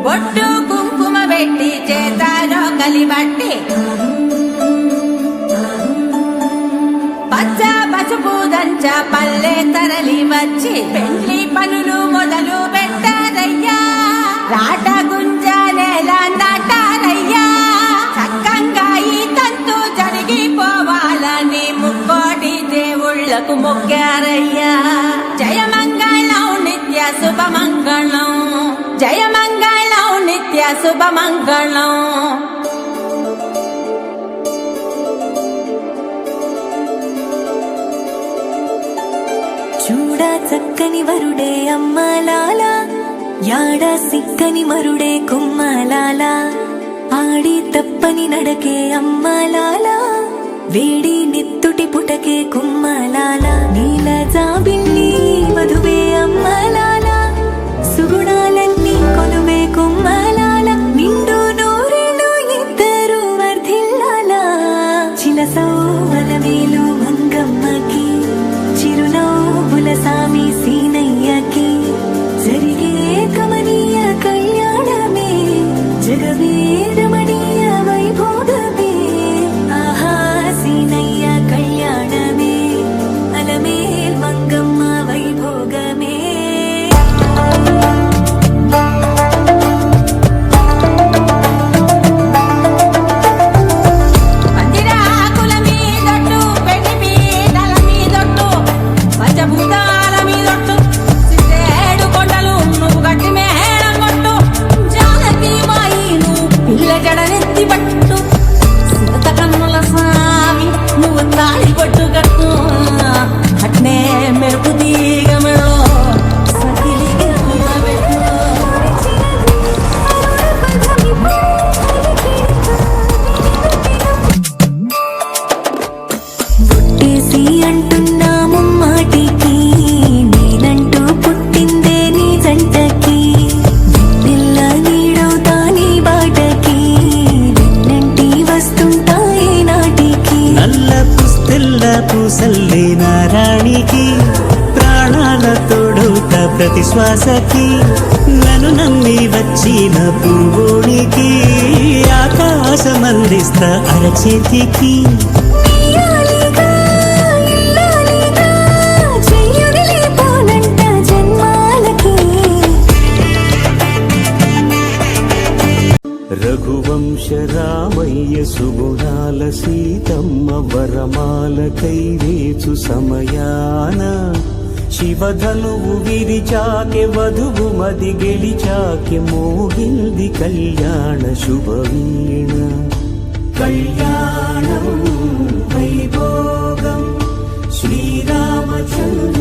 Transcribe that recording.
బొట్టు కుంకుమ పెట్టి చేతారో కలిబట్టి పచ్చ పసుపు దంచ పల్లె తరలి వచ్చి పెళ్లి పనులు మొదలు పెట్టారయ్యా. రాట గుంజనేల నాటారయ్యా. చక్కంగా ఈ తంతు జరిగిపోవాలని ముక్కోటి దేవుళ్లకు మొక్కారయ్యా. జయమంగళం నిత్య శుభమంగళం, జయమంగళం నిత్య శుభమంగళం. చూడా చక్కని వరుడే అమ్మలాల, యాడ సిక్కని మరుడే కుమ్మలాల. ఆడి తప్పని నడకే అమ్మలాల, వేడి నెత్తుటి పుటకే కుమ్మలాల. నీల జాబిల్లి వధువే అమ్మలాల, సుగుణాలన్నీ కొలువే కుమ్మలాల. నిండు నూరేళ్ళు ఇద్దరు వర్ధిల్లాల. చిలసౌవల వేలు మంగమ్మకి, చిరునవ్వుల సామి సీనయ్యకి. జరిగే కమనీయ కళ్యాణమే, జగమే రమణీయ వైభోగమే. ఆహా సీనయ్య కళ్యాణమే, అలమేల్ మంగమ్మ వైభోగమే. పూసల్లిన రాణికి, ప్రాణాల తోడౌత ప్రతి శ్వాసకి. నన్ను నమ్మి వచ్చిన పూర్వోనికి, ఆకాశమందిస్తా అరచేతికి. రఘువంశ రామయ్య సుగుణాల సీతమ్మ వరమాల కైవేచు సమయాన. శివధనువు విరిచాకె వధువు మది గెలిచాకె, మోగింది కళ్యాణ శుభవీణ. కళ్యాణం వైభోగం శ్రీరామచంద్ర